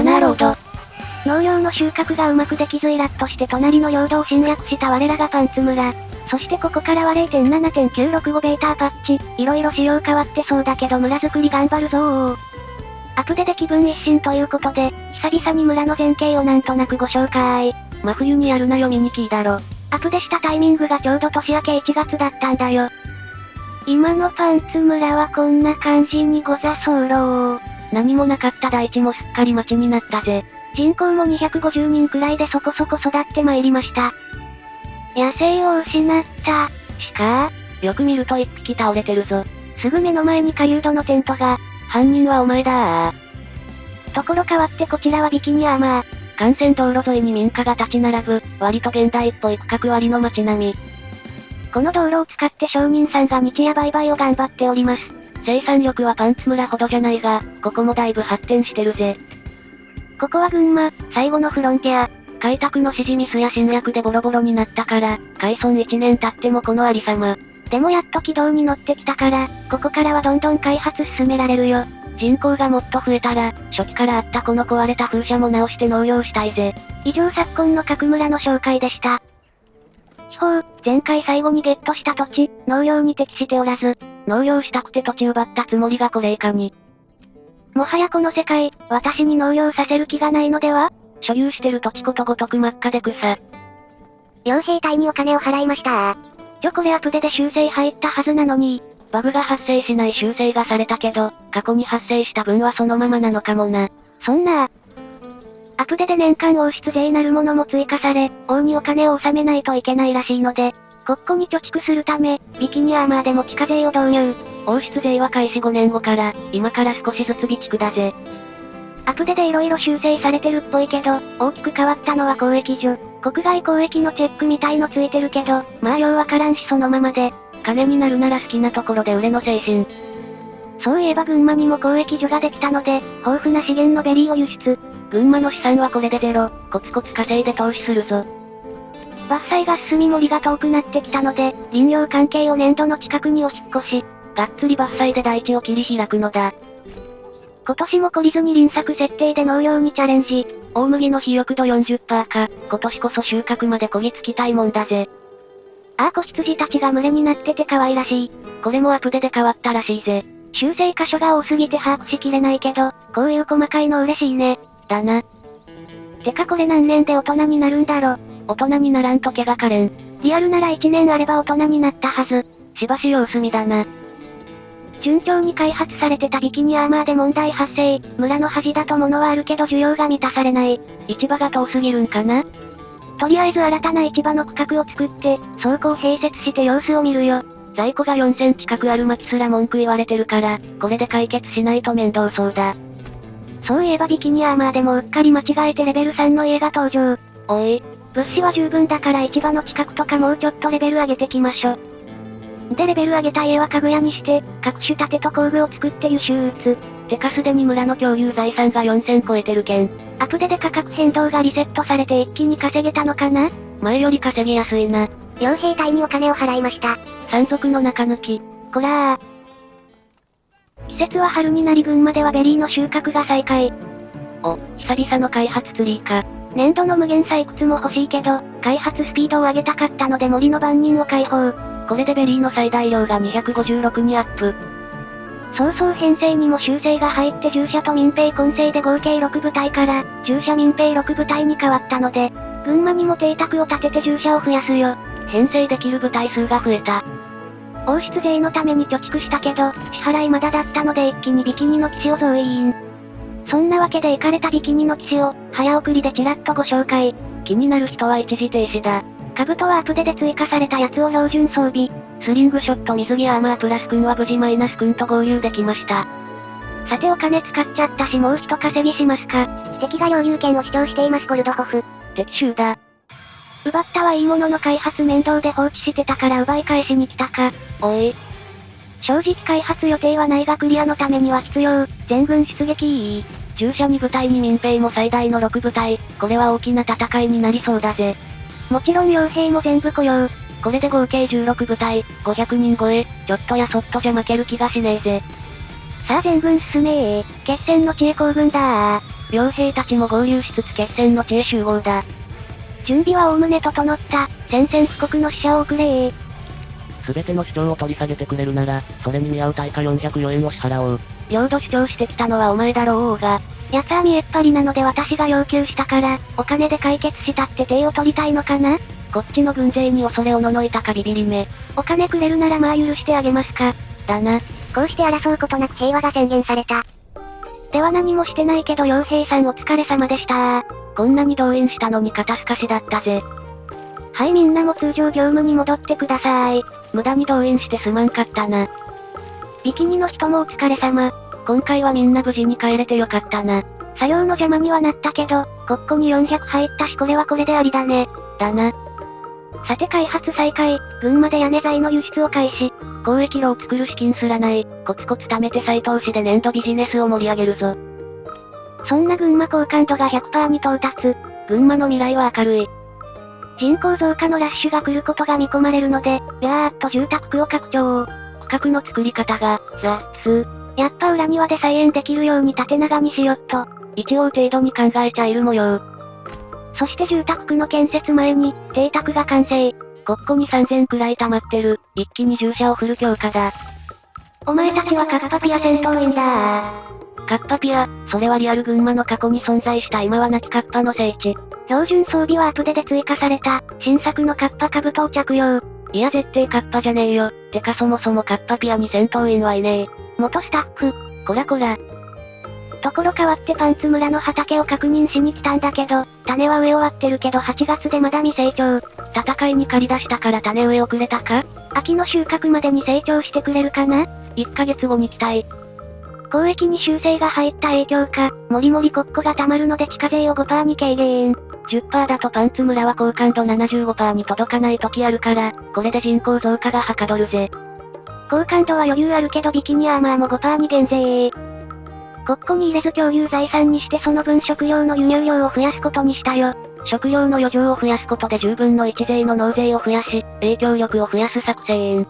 マナーロード。農業の収穫がうまくできずイラッとして隣の領土を侵略した我らがパンツ村。そしてここからは 0.7.965 ベータパッチ。いろいろ仕様変わってそうだけど村づくり頑張るぞー。アプデで気分一新ということで、久々に村の前景をなんとなくご紹介。真冬にやるなよミニキーだろ。アプデしたタイミングがちょうど年明け1月だったんだよ。今のパンツ村はこんな感じにござそう。何もなかった大地もすっかり町になったぜ。人口も250人くらいでそこそこ育ってまいりました。野生を失った、鹿？よく見ると一匹倒れてるぞ。すぐ目の前に狩人のテントが。犯人はお前だー。ところ変わってこちらはビキニアーマー。幹線道路沿いに民家が立ち並ぶ、割と現代っぽい区画割りの街並み。この道路を使って商人さんが日夜売買を頑張っております。生産力はパンツ村ほどじゃないが、ここもだいぶ発展してるぜ。ここは群馬、最後のフロンティア。開拓のシジミスや侵略でボロボロになったから、開村1年経ってもこのありさま。でもやっと軌道に乗ってきたから、ここからはどんどん開発進められるよ。人口がもっと増えたら、初期からあったこの壊れた風車も直して農業したいぜ。以上昨今の各村の紹介でした。地方、前回最後にゲットした土地、農業に適しておらず、農業したくて土地奪ったつもりがこれ以下に。もはやこの世界、私に農業させる気がないのでは？所有してる土地ことごとく真っ赤で草。傭兵隊にお金を払いましたこれアプデで修正入ったはずなのに。バグが発生しない修正がされたけど、過去に発生した分はそのままなのかもな。そんなアプデで年間王室税なるものも追加され、王にお金を納めないといけないらしいので、国庫に貯蓄するため、ビキニアーマーでも地下税を導入。王室税は開始5年後から、今から少しずつ備蓄だぜ。アプデで色々修正されてるっぽいけど、大きく変わったのは交易所。国外交易のチェックみたいのついてるけど、まあようわからんしそのままで。金になるなら好きなところで売れの精神。そういえば群馬にも交易所ができたので、豊富な資源のベリーを輸出。群馬の資産はこれでゼロ、コツコツ稼いで投資するぞ。伐採が進み森が遠くなってきたので、林業関係を年度の近くにお引っ越し。がっつり伐採で大地を切り開くのだ。今年も懲りずに輪作設定で農業にチャレンジ。大麦の肥沃度 40% か、今年こそ収穫までこぎつきたいもんだぜ。ああ子羊たちが群れになってて可愛らしい。これもアプデで変わったらしいぜ。修正箇所が多すぎて把握しきれないけど、こういう細かいの嬉しいね。だな。てかこれ何年で大人になるんだろ。大人にならんと怪我かれん。リアルなら1年あれば大人になったはず。しばし様子見だな。順調に開発されてたビキニアーマーで問題発生。村の端だと物はあるけど需要が満たされない。市場が遠すぎるんかな？とりあえず新たな市場の区画を作って、倉庫を併設して様子を見るよ。在庫が4000近くある町すら文句言われてるから、これで解決しないと面倒そうだ。そういえばビキニアーマーでもうっかり間違えてレベル3の家が登場。おい。物資は十分だから市場の近くとかもうちょっとレベル上げてきましょ。でレベル上げた家は家具屋にして、各種建てと工具を作って輸出打つ。てかすでに村の共有財産が4000超えてるけん。アプデで価格変動がリセットされて一気に稼げたのかな？前より稼ぎやすいな。傭兵隊にお金を払いました。山賊の中抜き。こらー。季節は春になり群馬ではベリーの収穫が再開。お、久々の開発ツリーか。年度の無限採掘も欲しいけど、開発スピードを上げたかったので森の番人を解放。これでベリーの最大量が256にアップ。そうそう編成にも修正が入って従者と民兵混成で合計6部隊から、従者民兵6部隊に変わったので、群馬にも邸宅を建てて従者を増やすよ。編成できる部隊数が増えた。王室税のために貯蓄したけど、支払いまだだったので一気にビキニの騎士を増員。そんなわけでイカれたビキニの騎士を、早送りでちらっとご紹介。気になる人は一時停止だ。兜はアプデで追加されたやつを標準装備。スリングショット水着アーマープラス君は無事マイナス君と合流できました。さてお金使っちゃったしもう一稼ぎしますか。敵が領有権を主張していますゴルドホフ。敵襲だ。奪ったはいいものの開発面倒で放置してたから奪い返しに来たか。おい。正直開発予定はないがクリアのためには必要。全軍出撃いい。従者2部隊に民兵も最大の6部隊。これは大きな戦いになりそうだぜ。もちろん傭兵も全部雇用。これで合計16部隊、500人超え、ちょっとやそっとじゃ負ける気がしねえぜ。さあ全軍進め決戦の知恵行軍だ傭兵たちも合流しつつ決戦の地へ集合だ。準備は概ね整った。宣戦布告の使者を送れー。すべての主張を取り下げてくれるなら、それに見合う対価404円を支払おう。領土主張してきたのはお前だろう王が。やつは見えっ張りなので私が要求したから、お金で解決したって手を取りたいのかな？こっちの軍勢に恐れおののいたかビビりめ。お金くれるならまあ許してあげますか。だな。こうして争うことなく平和が宣言された。では何もしてないけど傭兵さんお疲れ様でしたこんなに動員したのに肩透かしだったぜ。はいみんなも通常業務に戻ってください。無駄に動員してすまんかったな。ビキニの人もお疲れ様。今回はみんな無事に帰れてよかったな。作業の邪魔にはなったけど、国庫に400入ったしこれはこれでありだね。だな。さて開発再開、群馬で屋根材の輸出を開始。交易路を作る資金すらない、コツコツ貯めて再投資で年度ビジネスを盛り上げるぞ。そんな群馬好感度が 100% に到達。群馬の未来は明るい。人口増加のラッシュが来ることが見込まれるので、ビャーっと住宅区を拡張。区画の作り方が、やっぱ裏庭で菜園できるように縦長にしよっと。一応程度に考えちゃいる模様。そして住宅区の建設前に、邸宅が完成。国庫に3000くらい溜まってる。一気に従者を振る強化だ。お前たちはカッパピア戦闘員だカッパピア、それはリアル群馬の過去に存在した今はなきカッパの聖地。標準装備はアップデで追加された、新作のカッパ兜を着用。いや絶対カッパじゃねえよ。てかそもそもカッパピアに戦闘員はいねえ。元スタッフ。こらこら。ところ変わってパンツ村の畑を確認しに来たんだけど、種は植え終わってるけど8月でまだ未成長。戦いに借り出したから種植え遅れたか？秋の収穫までに成長してくれるかな？ 1 ヶ月後に期待。交易に修正が入った影響か、もりもり国庫が溜まるので地価税を 5% に軽減。10% だとパンツ村は好感度 75% に届かない時あるから、これで人口増加がはかどるぜ。好感度は余裕あるけどビキニアーマーも 5% に減税。国庫に入れず共有財産にしてその分食料の輸入量を増やすことにしたよ。食料の余剰を増やすことで10分の1税の納税を増やし、影響力を増やす作戦。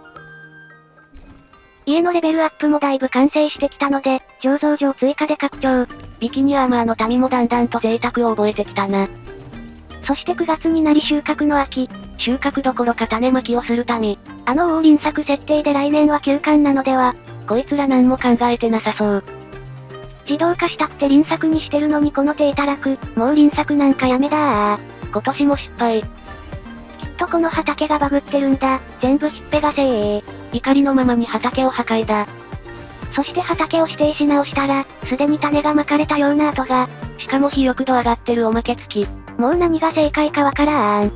家のレベルアップもだいぶ完成してきたので、醸造所追加で拡張。ビキニアーマーの民もだんだんと贅沢を覚えてきたな。そして9月になり収穫の秋。収穫どころか種まきをする民。王林作設定で来年は休館なのでは。こいつら何も考えてなさそう。自動化したくて輪作にしてるのにこの手たらく、もう輪作なんかやめだー。今年も失敗。きっとこの畑がバグってるんだ。全部ひっぺがせー。怒りのままに畑を破壊だ。そして畑を指定し直したら、すでに種がまかれたような跡が。しかも肥沃度上がってるおまけ付き。もう何が正解かわからん。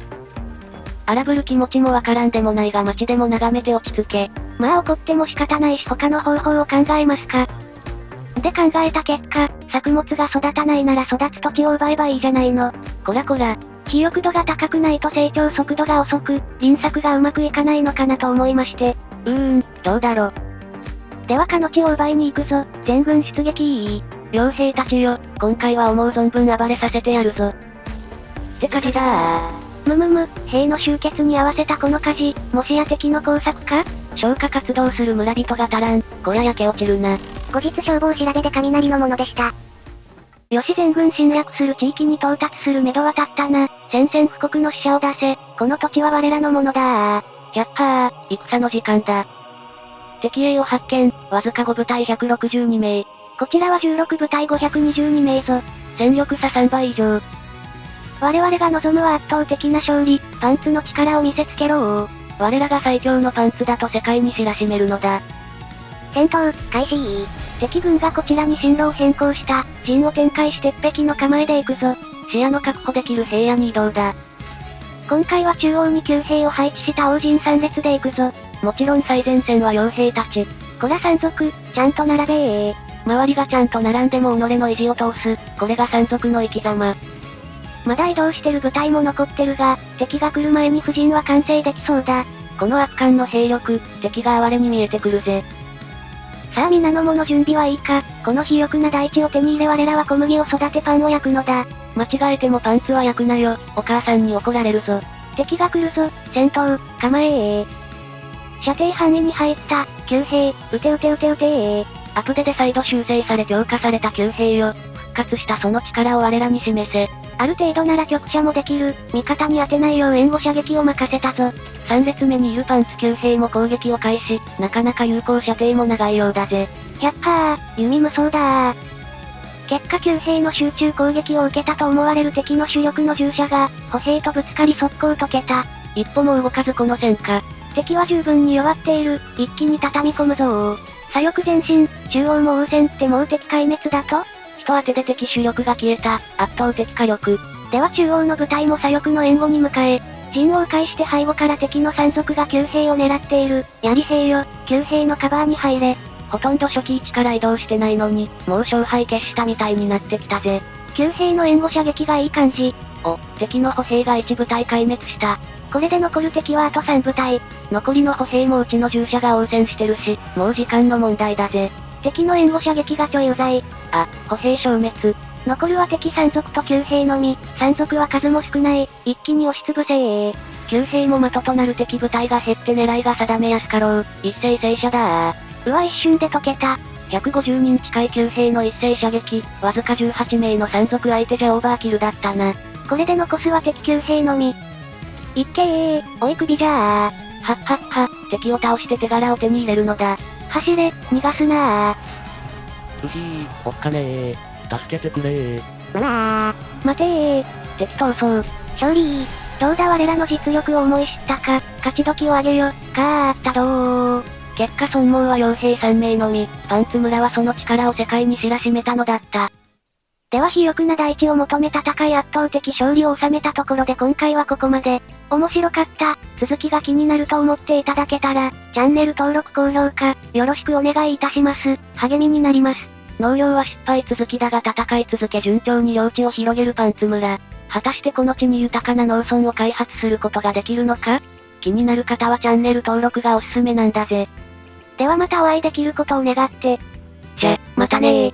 荒ぶる気持ちもわからんでもないが街でも眺めて落ち着け。まあ怒っても仕方ないし他の方法を考えますか。で考えた結果、作物が育たないなら育つ土地を奪えばいいじゃないの。こらこら。肥沃度が高くないと成長速度が遅く、輪作がうまくいかないのかなと思いまして。どうだろ。ではかの地を奪いに行くぞ、全軍出撃傭兵たちよ、今回は思う存分暴れさせてやるぞ。って火事だー。兵の集結に合わせたこの火事、もしや敵の工作か？消火活動する村人が足らん、小屋焼け落ちるな。後日消防調べで雷のものでした。よし全軍侵略する地域に到達する目処は立ったな。宣戦布告の使者を出せ、この土地は我らのものだー。やっはー、戦の時間だ。敵兵を発見、わずか5部隊162名。こちらは16部隊522名ぞ。戦力差3倍以上。我々が望むは圧倒的な勝利、パンツの力を見せつけろー。我らが最強のパンツだと世界に知らしめるのだ。戦闘、開始敵軍がこちらに進路を変更した。陣を展開して鉄壁の構えで行くぞ。視野の確保できる平野に移動だ。今回は中央に旧兵を配置した王陣3列で行くぞ。もちろん最前線は傭兵たち。こら山賊、ちゃんと並べー。周りがちゃんと並んでも己の意地を通す、これが山賊の生き様。まだ移動してる部隊も残ってるが、敵が来る前に布陣は完成できそうだ。この圧巻の兵力、敵が哀れに見えてくるぜ。さあ皆の者準備はいいか、この肥沃な大地を手に入れ我らは小麦を育てパンを焼くのだ。間違えてもパンツは焼くなよ、お母さんに怒られるぞ。敵が来るぞ、戦闘、構え射程範囲に入った、旧兵、撃て撃て撃て撃てアップデで再度修正され強化された旧兵よ。復活したその力を我らに示せ。ある程度なら局射もできる。味方に当てないよう援護射撃を任せたぞ。3列目にいるパンツ級兵も攻撃を開始。なかなか有効射程も長いようだぜ。弓無双だー。結果級兵の集中攻撃を受けたと思われる敵の主力の従者が、歩兵とぶつかり速攻解けた。一歩も動かずこの戦果。敵は十分に弱っている。一気に畳み込むぞー。左翼前進、中央も応戦ってもう敵壊滅だと？人当てで敵主力が消えた。圧倒的火力。では中央の部隊も左翼の援護に向かえ。陣を介して背後から敵の山賊が旧兵を狙っている。槍兵よ、旧兵のカバーに入れ。ほとんど初期位置から移動してないのに、もう勝敗決したみたいになってきたぜ。旧兵の援護射撃がいい感じ。敵の歩兵が1部隊壊滅した。これで残る敵はあと3部隊。残りの歩兵もうちの従者が応戦してるし、もう時間の問題だぜ。敵の援護射撃がちょいうざい。歩兵消滅。残るは敵山賊と旧兵のみ。山賊は数も少ない。一気に押しつぶせー。旧兵も的となる敵部隊が減って狙いが定めやすかろう。一斉戦車だー。うわ一瞬で解けた。150人近い旧兵の一斉射撃、わずか18名の山賊相手じゃオーバーキルだったな。これで残すは敵旧兵のみ。いっけー、おい首じゃー。はっはっは、敵を倒して手柄を手に入れるのだ。走れ、逃がすなー。うひー、おっかねー。助けてくれー。うわー。待てー。敵逃走。勝利ー。どうだ我らの実力を思い知ったか、勝ち時をあげよ。あったどー。結果孫毛は傭兵3名のみ、パンツ村はその力を世界に知らしめたのだった。では肥沃な大地を求め戦い圧倒的勝利を収めたところで今回はここまで。面白かった。続きが気になると思っていただけたら、チャンネル登録高評価、よろしくお願いいたします。励みになります。農業は失敗続きだが戦い続け順調に領地を広げるパンツ村。果たしてこの地に豊かな農村を開発することができるのか？気になる方はチャンネル登録がおすすめなんだぜ。ではまたお会いできることを願って。じゃ、またねー。